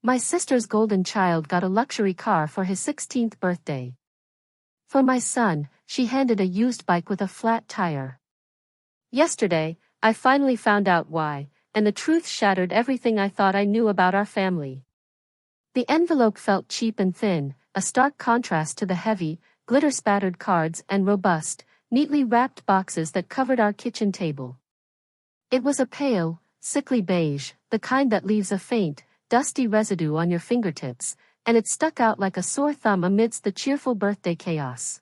My sister's golden child got a luxury car for his 16th birthday. For my son, she handed a used bike with a flat tire. Yesterday, I finally found out why, and the truth shattered everything I thought I knew about our family. The envelope felt cheap and thin, a stark contrast to the heavy, glitter-spattered cards and robust, neatly wrapped boxes that covered our kitchen table. It was a pale, sickly beige, the kind that leaves a faint, dusty residue on your fingertips, and it stuck out like a sore thumb amidst the cheerful birthday chaos.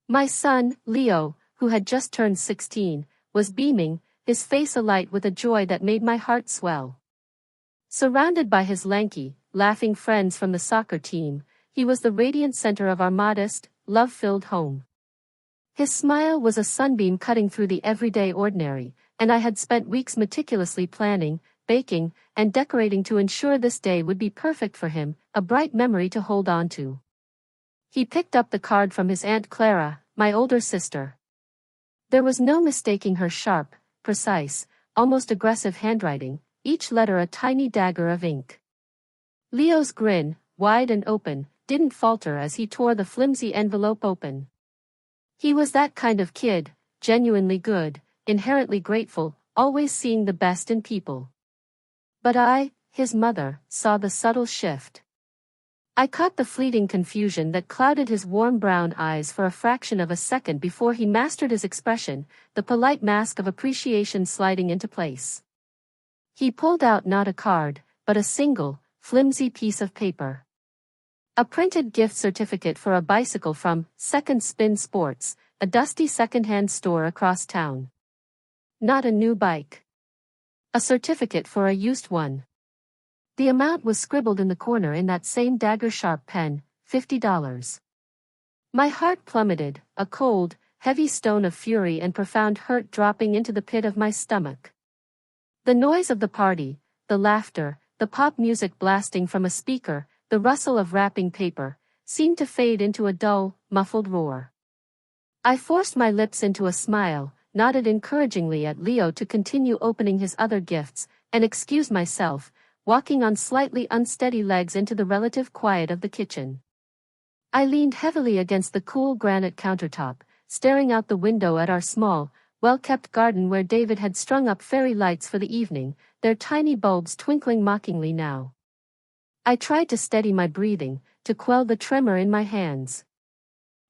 My son, Leo, who had just turned 16, was beaming, his face alight with a joy that made my heart swell. Surrounded by his lanky, laughing friends from the soccer team, he was the radiant center of our modest, love-filled home. His smile was a sunbeam cutting through the everyday ordinary, and I had spent weeks meticulously planning, baking, and decorating to ensure this day would be perfect for him, a bright memory to hold on to. He picked up the card from his Aunt Clara, my older sister. There was no mistaking her sharp, precise, almost aggressive handwriting, each letter a tiny dagger of ink. Leo's grin, wide and open, didn't falter as he tore the flimsy envelope open. He was that kind of kid, genuinely good, inherently grateful, always seeing the best in people. But I, his mother, saw the subtle shift. I caught the fleeting confusion that clouded his warm brown eyes for a fraction of a second before he mastered his expression, the polite mask of appreciation sliding into place. He pulled out not a card, but a single, flimsy piece of paper. A printed gift certificate for a bicycle from Second Spin Sports, a dusty second-hand store across town. Not a new bike. A certificate for a used one. The amount was scribbled in the corner in that same dagger-sharp pen, $50. My heart plummeted, a cold, heavy stone of fury and profound hurt dropping into the pit of my stomach. The noise of the party, the laughter, the pop music blasting from a speaker, the rustle of wrapping paper, seemed to fade into a dull, muffled roar. I forced my lips into a smile, nodded encouragingly at Leo to continue opening his other gifts, and excused myself, walking on slightly unsteady legs into the relative quiet of the kitchen. I leaned heavily against the cool granite countertop, staring out the window at our small, well-kept garden where David had strung up fairy lights for the evening, their tiny bulbs twinkling mockingly now. I tried to steady my breathing, to quell the tremor in my hands.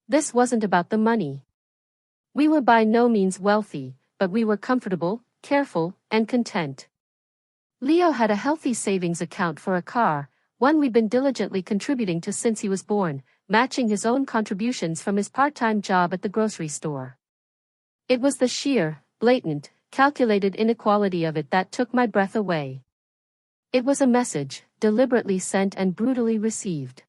This wasn't about the money. We were by no means wealthy, but we were comfortable, careful, and content. Leo had a healthy savings account for a car, one we'd been diligently contributing to since he was born, matching his own contributions from his part-time job at the grocery store. It was the sheer, blatant, calculated inequality of it that took my breath away. It was a message, deliberately sent and brutally received.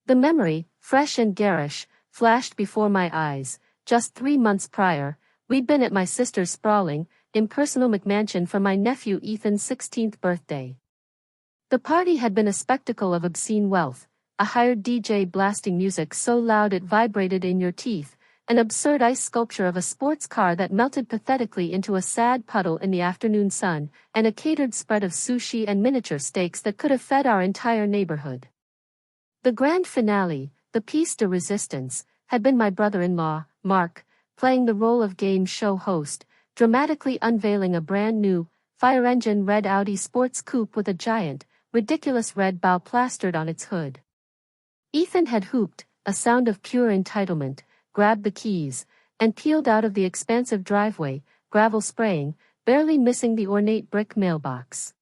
The memory, fresh and garish, flashed before my eyes. Just 3 months prior, we'd been at my sister's sprawling, impersonal McMansion for my nephew Ethan's 16th birthday. The party had been a spectacle of obscene wealth, a hired DJ blasting music so loud it vibrated in your teeth, an absurd ice sculpture of a sports car that melted pathetically into a sad puddle in the afternoon sun, and a catered spread of sushi and miniature steaks that could have fed our entire neighborhood. The grand finale, the piece de resistance, had been my brother-in-law, Mark, playing the role of game show host, dramatically unveiling a brand-new, fire-engine red Audi sports coupe with a giant, ridiculous red bow plastered on its hood. Ethan had whooped, a sound of pure entitlement, grabbed the keys, and peeled out of the expansive driveway, gravel spraying, barely missing the ornate brick mailbox.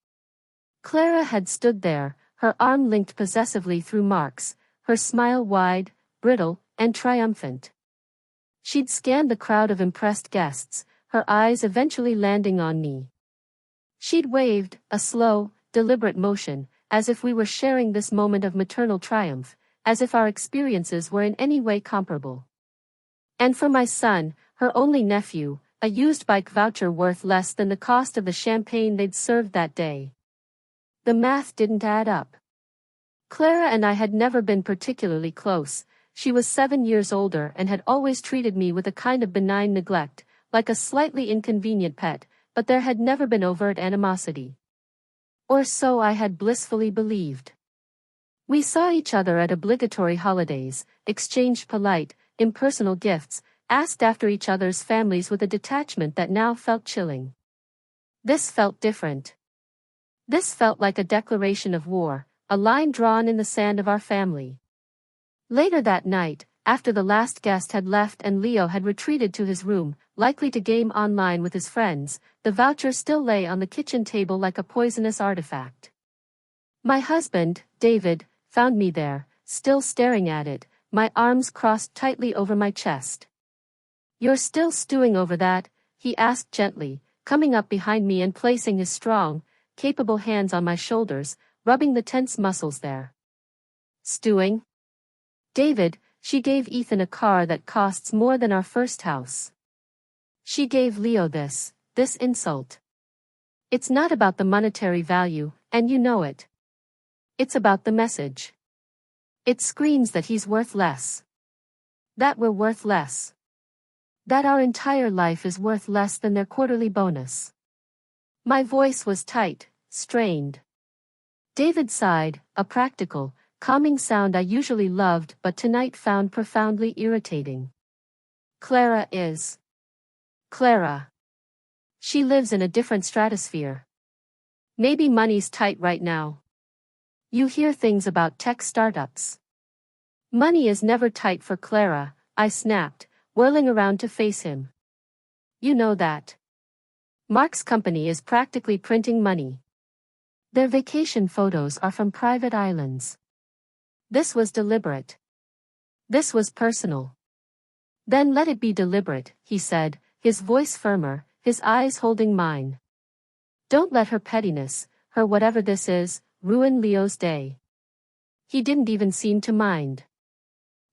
Clara had stood there, her arm linked possessively through Mark's, her smile wide, brittle, and triumphant. She'd scanned the crowd of impressed guests, her eyes eventually landing on me. She'd waved, a slow, deliberate motion, as if we were sharing this moment of maternal triumph, as if our experiences were in any way comparable. And for my son, her only nephew, a used bike voucher worth less than the cost of the champagne they'd served that day. The math didn't add up. Clara and I had never been particularly close. She was 7 years older and had always treated me with a kind of benign neglect, like a slightly inconvenient pet, but there had never been overt animosity. Or so I had blissfully believed. We saw each other at obligatory holidays, exchanged polite, impersonal gifts, asked after each other's families with a detachment that now felt chilling. This felt different. This felt like a declaration of war, a line drawn in the sand of our family. Later that night, after the last guest had left and Leo had retreated to his room, likely to game online with his friends, the voucher still lay on the kitchen table like a poisonous artifact. My husband, David, found me there, still staring at it, my arms crossed tightly over my chest. "You're still stewing over that?" he asked gently, coming up behind me and placing his strong, capable hands on my shoulders, rubbing the tense muscles there. "Stewing? David, she gave Ethan a car that costs more than our first house. She gave Leo this insult. It's not about the monetary value, and you know it. It's about the message. It screams that he's worth less. That we're worth less. That our entire life is worth less than their quarterly bonus." My voice was tight, strained. David sighed, a practical, calming sound I usually loved but tonight found profoundly irritating. "Clara is. Clara. She lives in a different stratosphere. Maybe money's tight right now. You hear things about tech startups. Money is never tight for Clara," I snapped, whirling around to face him. "You know that. Mark's company is practically printing money. Their vacation photos are from private islands." This was deliberate. This was personal. "Then let it be deliberate," he said, his voice firmer, his eyes holding mine. "Don't let her pettiness, her whatever this is, ruin Leo's day." He didn't even seem to mind.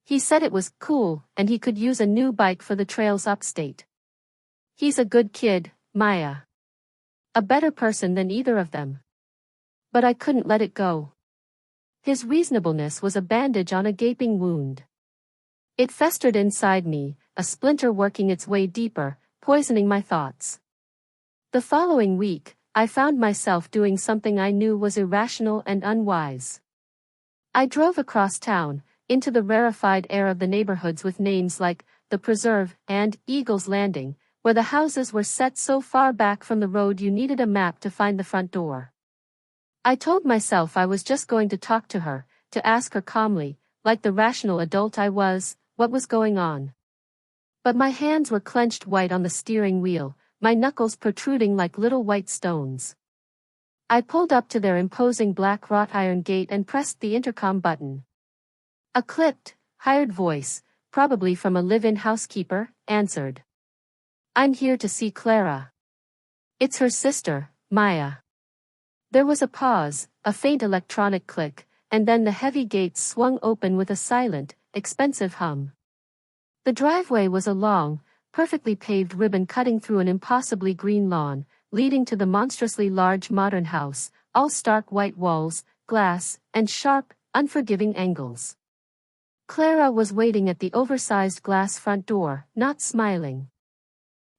He said it was cool and he could use a new bike for the trails upstate. He's a good kid, Maya. A better person than either of them. But I couldn't let it go. His reasonableness was a bandage on a gaping wound. It festered inside me, a splinter working its way deeper, poisoning my thoughts. The following week, I found myself doing something I knew was irrational and unwise. I drove across town, into the rarefied air of the neighborhoods with names like The Preserve and Eagle's Landing, where the houses were set so far back from the road you needed a map to find the front door. I told myself I was just going to talk to her, to ask her calmly, like the rational adult I was, what was going on. But my hands were clenched white on the steering wheel, my knuckles protruding like little white stones. I pulled up to their imposing black wrought iron gate and pressed the intercom button. A clipped, hired voice, probably from a live-in housekeeper, answered. "I'm here to see Clara. It's her sister, Maya." There was a pause, a faint electronic click, and then the heavy gates swung open with a silent, expensive hum. The driveway was a long, perfectly paved ribbon cutting through an impossibly green lawn, leading to the monstrously large modern house, all stark white walls, glass, and sharp, unforgiving angles. Clara was waiting at the oversized glass front door, not smiling.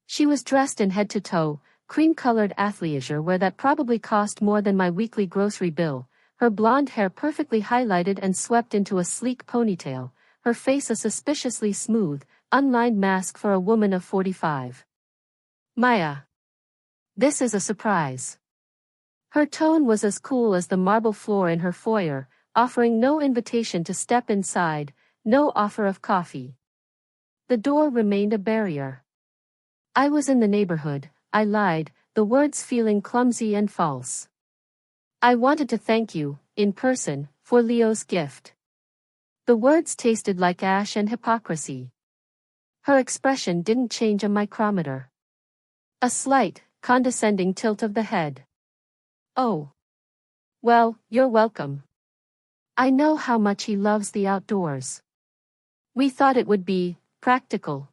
She was dressed in head-to-toe, cream-colored athleisure wear that probably cost more than my weekly grocery bill, her blonde hair perfectly highlighted and swept into a sleek ponytail, her face a suspiciously smooth, unlined mask for a woman of 45. "Maya. This is a surprise." Her tone was as cool as the marble floor in her foyer, offering no invitation to step inside, no offer of coffee. The door remained a barrier. I was in the neighborhood, I lied, the words feeling clumsy and false. "I wanted to thank you, in person, for Leo's gift." The words tasted like ash and hypocrisy. Her expression didn't change a micrometer. A slight, condescending tilt of the head. "Oh. Well, you're welcome. I know how much he loves the outdoors. We thought it would be practical."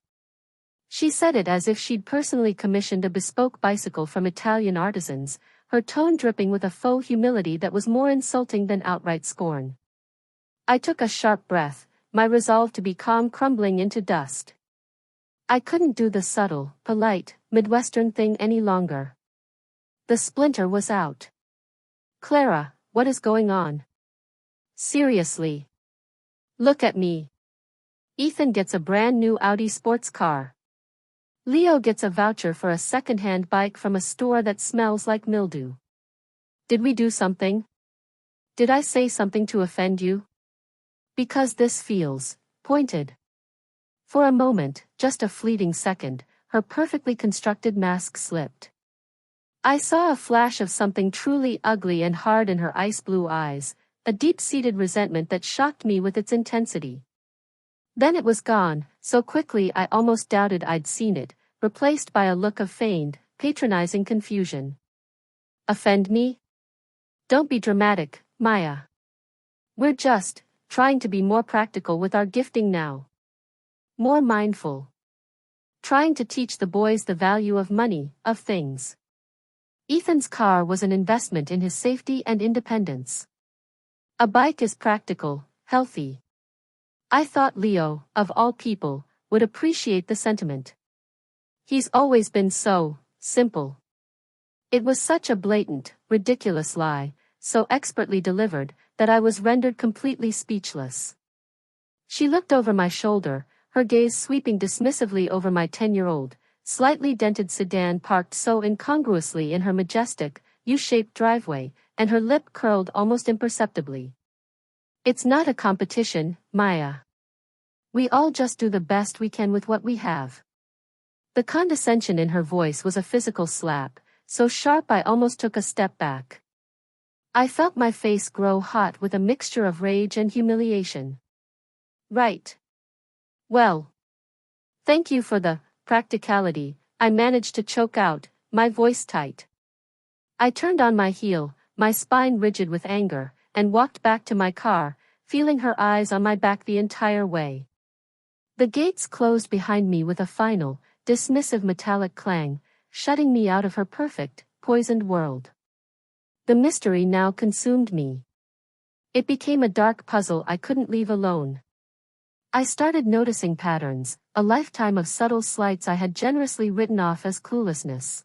She said it as if she'd personally commissioned a bespoke bicycle from Italian artisans, her tone dripping with a faux humility that was more insulting than outright scorn. I took a sharp breath, my resolve to be calm crumbling into dust. I couldn't do the subtle, polite, Midwestern thing any longer. The splinter was out. Clara, what is going on? Seriously. Look at me. Ethan gets a brand new Audi sports car. Leo gets a voucher for a second-hand bike from a store that smells like mildew. Did we do something? Did I say something to offend you? Because this feels pointed. For a moment, just a fleeting second, her perfectly constructed mask slipped. I saw a flash of something truly ugly and hard in her ice blue eyes, a deep-seated resentment that shocked me with its intensity. Then it was gone, so quickly I almost doubted I'd seen it, replaced by a look of feigned, patronizing confusion. Offend me? Don't be dramatic, Maya. We're just trying to be more practical with our gifting now. More mindful. Trying to teach the boys the value of money, of things. Ethan's car was an investment in his safety and independence. A bike is practical, healthy. I thought Leo, of all people, would appreciate the sentiment. He's always been so simple. It was such a blatant, ridiculous lie, so expertly delivered, that I was rendered completely speechless. She looked over my shoulder, her gaze sweeping dismissively over my 10-year-old, slightly dented sedan parked so incongruously in her majestic, U-shaped driveway, and her lip curled almost imperceptibly. It's not a competition, Maya. We all just do the best we can with what we have. The condescension in her voice was a physical slap, so sharp I almost took a step back. I felt my face grow hot with a mixture of rage and humiliation. Right. Well. Thank you for the practicality, I managed to choke out, my voice tight. I turned on my heel, my spine rigid with anger, and walked back to my car, feeling her eyes on my back the entire way. The gates closed behind me with a final, dismissive metallic clang, shutting me out of her perfect, poisoned world. The mystery now consumed me. It became a dark puzzle I couldn't leave alone. I started noticing patterns, a lifetime of subtle slights I had generously written off as cluelessness.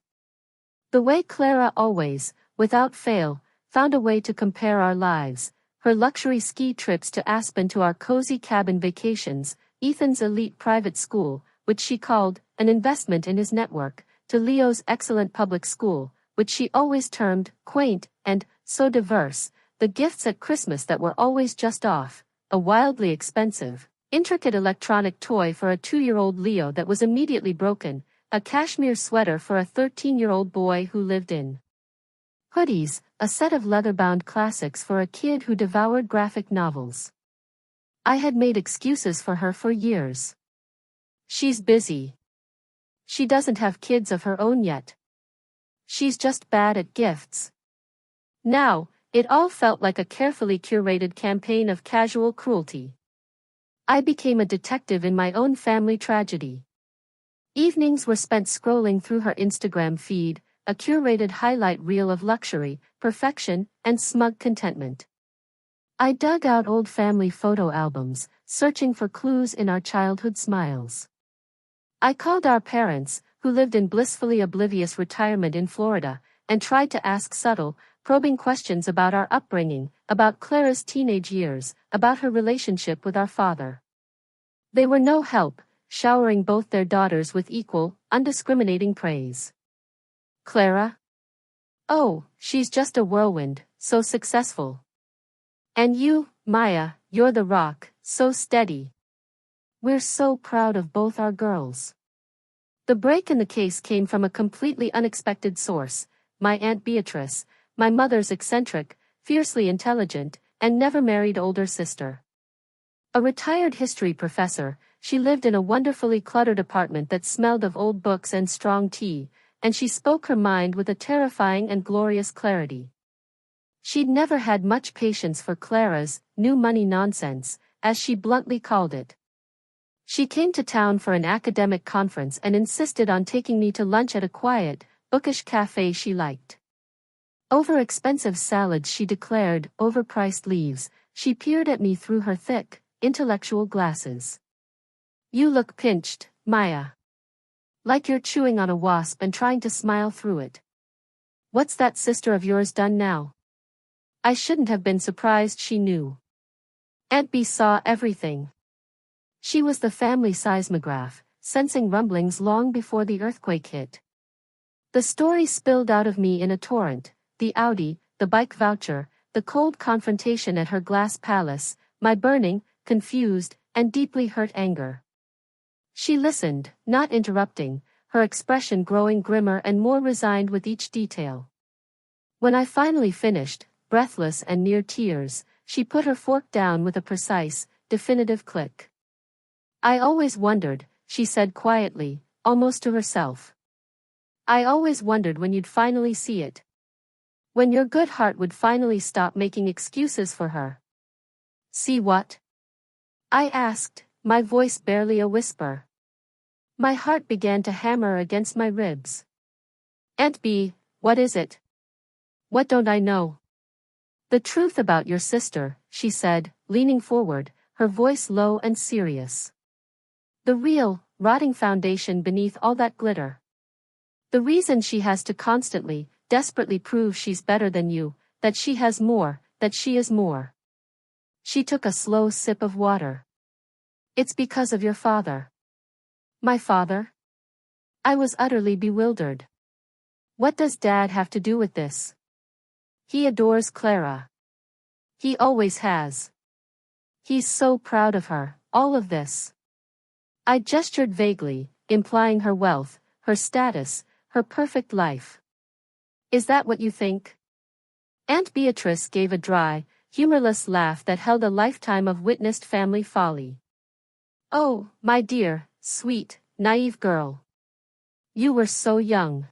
The way Clara always, without fail, found a way to compare our lives, her luxury ski trips to Aspen to our cozy cabin vacations, Ethan's elite private school, which she called an investment in his network, to Leo's excellent public school, which she always termed quaint and so diverse, the gifts at Christmas that were always just off, a wildly expensive, intricate electronic toy for a 2-year-old Leo that was immediately broken, a cashmere sweater for a 13-year-old boy who lived in hoodies, a set of leather-bound classics for a kid who devoured graphic novels. I had made excuses for her for years. She's busy. She doesn't have kids of her own yet. She's just bad at gifts. Now, it all felt like a carefully curated campaign of casual cruelty. I became a detective in my own family tragedy. Evenings were spent scrolling through her Instagram feed, a curated highlight reel of luxury, perfection, and smug contentment. I dug out old family photo albums, searching for clues in our childhood smiles. I called our parents, who lived in blissfully oblivious retirement in Florida, and tried to ask subtle, probing questions about our upbringing, about Clara's teenage years, about her relationship with our father. They were no help, showering both their daughters with equal, undiscriminating praise. Clara? Oh, she's just a whirlwind, so successful. And you, Maya, you're the rock, so steady. We're so proud of both our girls. The break in the case came from a completely unexpected source, my Aunt Beatrice, my mother's eccentric, fiercely intelligent, and never-married older sister. A retired history professor, she lived in a wonderfully cluttered apartment that smelled of old books and strong tea, and she spoke her mind with a terrifying and glorious clarity. She'd never had much patience for Clara's new money nonsense, as she bluntly called it. She came to town for an academic conference and insisted on taking me to lunch at a quiet, bookish cafe she liked. Over expensive salads, she declared, overpriced leaves, she peered at me through her thick, intellectual glasses. You look pinched, Maya. Like you're chewing on a wasp and trying to smile through it. What's that sister of yours done now? I shouldn't have been surprised she knew. Aunt Bee saw everything. She was the family seismograph, sensing rumblings long before the earthquake hit. The story spilled out of me in a torrent: the Audi, the bike voucher, the cold confrontation at her glass palace, my burning, confused, and deeply hurt anger. She listened, not interrupting, her expression growing grimmer and more resigned with each detail. When I finally finished, breathless and near tears, she put her fork down with a precise, definitive click. "I always wondered," she said quietly, almost to herself. "I always wondered when you'd finally see it. When your good heart would finally stop making excuses for her." "See what?" I asked, my voice barely a whisper. My heart began to hammer against my ribs. "Aunt Bee, what is it? What don't I know?" "The truth about your sister," she said, leaning forward, her voice low and serious. "The real, rotting foundation beneath all that glitter. The reason she has to constantly, desperately prove she's better than you, that she has more, that she is more." She took a slow sip of water. "It's because of your father." "My father?" I was utterly bewildered. "What does Dad have to do with this?" "He adores Clara. He always has. He's so proud of her, all of this." I gestured vaguely, implying her wealth, her status, her perfect life. "Is that what you think?" Aunt Beatrice gave a dry, humorless laugh that held a lifetime of witnessed family folly. "Oh, my dear, sweet, naive girl. You were so young.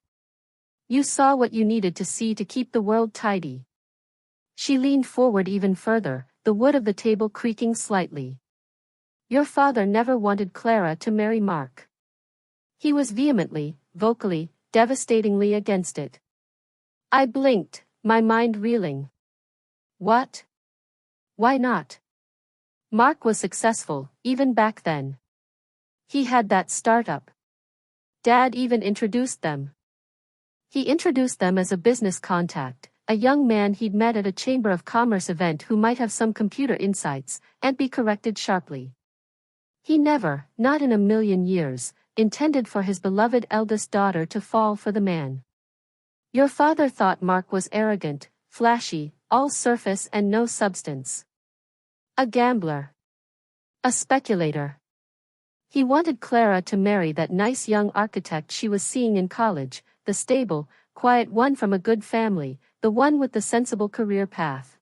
You saw what you needed to see to keep the world tidy." She leaned forward even further, the wood of the table creaking slightly. "Your father never wanted Clara to marry Mark. He was vehemently, vocally, devastatingly against it." I blinked, my mind reeling. "What? Why not? Mark was successful, even back then. He had that startup. Dad even introduced them. He introduced them as a business contact, a young man he'd met at a Chamber of Commerce event who might have some computer insights," and be corrected sharply. "He never, not in a million years, intended for his beloved eldest daughter to fall for the man. Your father thought Mark was arrogant, flashy, all surface and no substance. A gambler. A speculator. He wanted Clara to marry that nice young architect she was seeing in college, the stable, quiet one from a good family, the one with the sensible career path.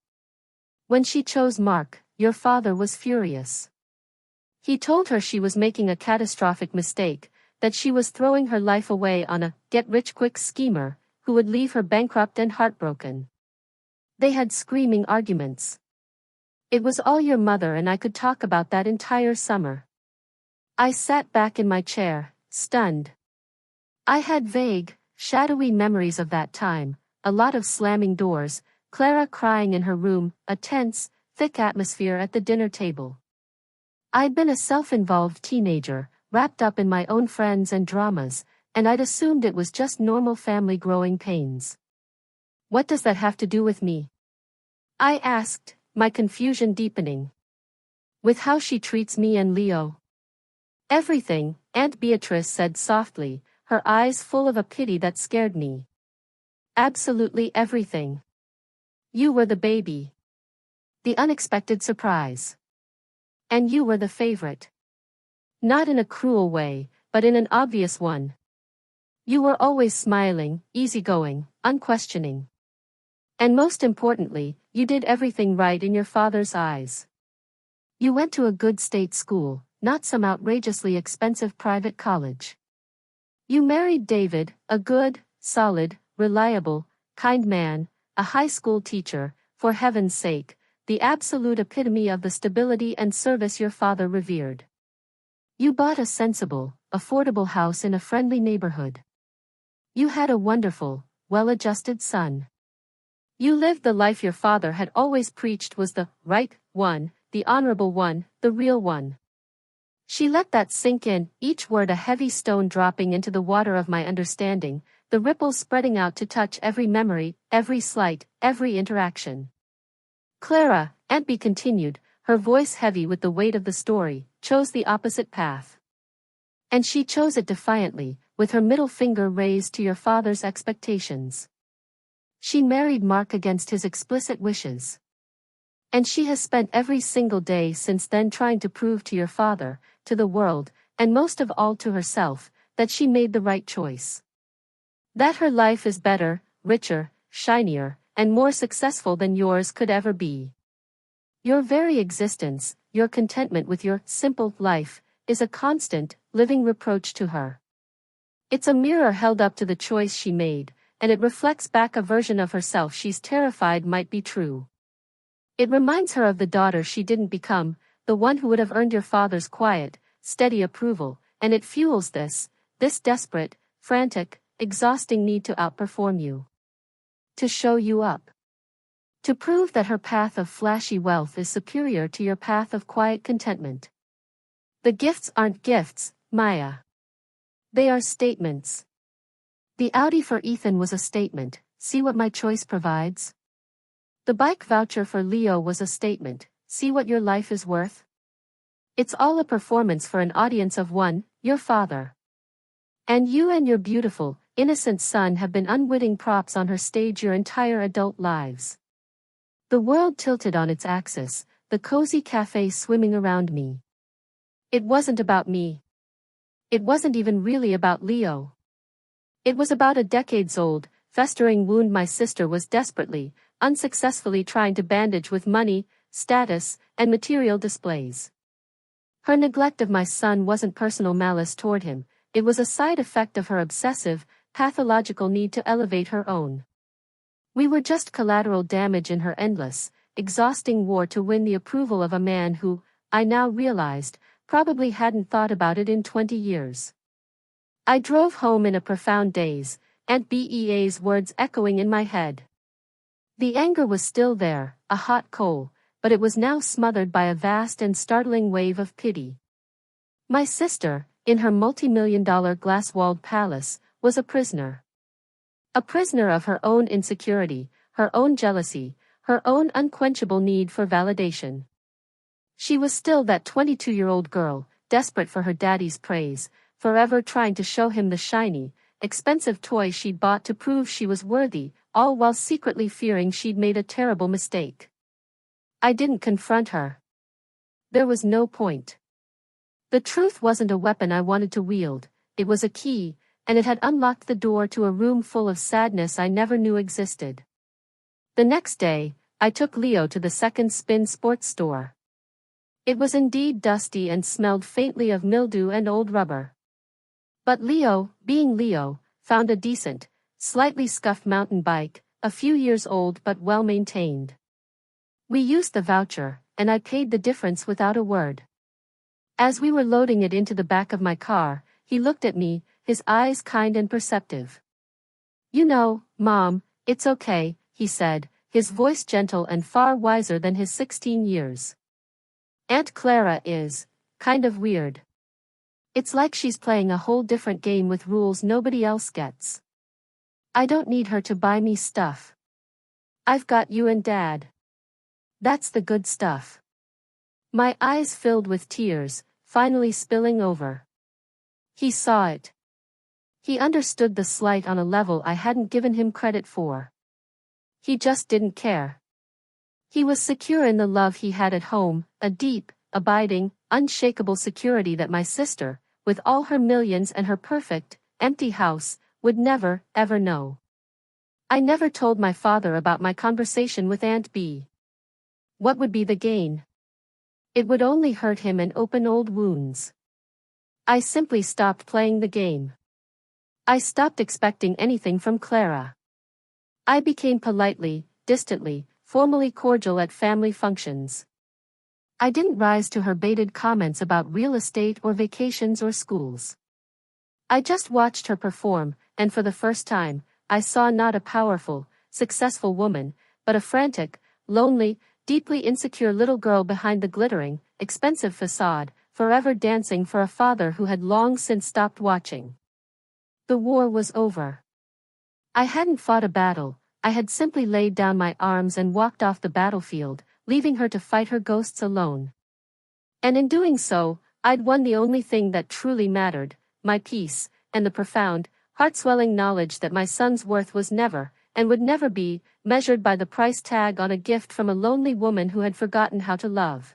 When she chose Mark, your father was furious. He told her she was making a catastrophic mistake, that she was throwing her life away on a get-rich-quick schemer, who would leave her bankrupt and heartbroken. They had screaming arguments. It was all your mother, and I could talk about that entire summer." I sat back in my chair, stunned. I had vague, shadowy memories of that time, a lot of slamming doors, Clara crying in her room, a tense, thick atmosphere at the dinner table. I'd been a self-involved teenager, wrapped up in my own friends and dramas, and I'd assumed it was just normal family growing pains. "What does that have to do with me?" I asked, my confusion deepening. "With how she treats me and Leo." "Everything," Aunt Beatrice said softly, her eyes full of a pity that scared me. "Absolutely everything. You were the baby. The unexpected surprise. And you were the favorite. Not in a cruel way, but in an obvious one. You were always smiling, easygoing, unquestioning. And most importantly, you did everything right in your father's eyes. You went to a good state school, not some outrageously expensive private college. You married David, a good, solid, reliable, kind man, a high school teacher, for heaven's sake, the absolute epitome of the stability and service your father revered. You bought a sensible, affordable house in a friendly neighborhood. You had a wonderful, well-adjusted son. You lived the life your father had always preached was the right one, the honorable one, the real one." She let that sink in, each word a heavy stone dropping into the water of my understanding, the ripples spreading out to touch every memory, every slight, every interaction. Clara, Aunt B continued, her voice heavy with the weight of the story, chose the opposite path. And she chose it defiantly, with her middle finger raised to your father's expectations. She married Mark against his explicit wishes. And she has spent every single day since then trying to prove to your father, to the world, and most of all to herself, that she made the right choice. That her life is better, richer, shinier, and more successful than yours could ever be. Your very existence, your contentment with your simple life, is a constant, living reproach to her. It's a mirror held up to the choice she made, and it reflects back a version of herself she's terrified might be true. It reminds her of the daughter she didn't become, the one who would have earned your father's quiet, steady approval, and it fuels this desperate, frantic, exhausting need to outperform you. To show you up. To prove that her path of flashy wealth is superior to your path of quiet contentment. The gifts aren't gifts, Maya. They are statements. The Audi for Ethan was a statement, see what my choice provides? The bike voucher for Leo was a statement, see what your life is worth? It's all a performance for an audience of one, your father. And you and your beautiful, innocent son have been unwitting props on her stage your entire adult lives. The world tilted on its axis, the cozy cafe swimming around me. It wasn't about me. It wasn't even really about Leo. It was about a decades-old, festering wound my sister was desperately, unsuccessfully trying to bandage with money, status, and material displays. Her neglect of my son wasn't personal malice toward him, it was a side effect of her obsessive, pathological need to elevate her own. We were just collateral damage in her endless, exhausting war to win the approval of a man who, I now realized, probably hadn't thought about it in 20 years. I drove home in a profound daze, Aunt Bea's words echoing in my head. The anger was still there, a hot coal, but it was now smothered by a vast and startling wave of pity. My sister, in her multi-million-dollar glass-walled palace, was a prisoner. A prisoner of her own insecurity, her own jealousy, her own unquenchable need for validation. She was still that 22-year-old girl, desperate for her daddy's praise, forever trying to show him the shiny, expensive toy she'd bought to prove she was worthy, all while secretly fearing she'd made a terrible mistake. I didn't confront her. There was no point. The truth wasn't a weapon I wanted to wield, it was a key, and it had unlocked the door to a room full of sadness I never knew existed. The next day, I took Leo to the Second Spin sports store. It was indeed dusty and smelled faintly of mildew and old rubber. But Leo, being Leo, found a decent, slightly scuffed mountain bike, a few years old but well maintained. We used the voucher, and I paid the difference without a word. As we were loading it into the back of my car, he looked at me, his eyes kind and perceptive. You know, Mom, it's okay, he said, his voice gentle and far wiser than his 16 years. Aunt Clara is kind of weird. It's like she's playing a whole different game with rules nobody else gets. I don't need her to buy me stuff. I've got you and Dad. That's the good stuff. My eyes filled with tears, finally spilling over. He saw it. He understood the slight on a level I hadn't given him credit for. He just didn't care. He was secure in the love he had at home, a deep, abiding, unshakable security that my sister, with all her millions and her perfect, empty house, would never, ever know. I never told my father about my conversation with Aunt B. What would be the gain? It would only hurt him and open old wounds. I simply stopped playing the game. I stopped expecting anything from Clara. I became politely, distantly, formally cordial at family functions. I didn't rise to her baited comments about real estate or vacations or schools. I just watched her perform, and for the first time, I saw not a powerful, successful woman, but a frantic, lonely, deeply insecure little girl behind the glittering, expensive facade, forever dancing for a father who had long since stopped watching. The war was over. I hadn't fought a battle, I had simply laid down my arms and walked off the battlefield, leaving her to fight her ghosts alone. And in doing so, I'd won the only thing that truly mattered, my peace, and the profound, heart-swelling knowledge that my son's worth was never, and would never be, measured by the price tag on a gift from a lonely woman who had forgotten how to love.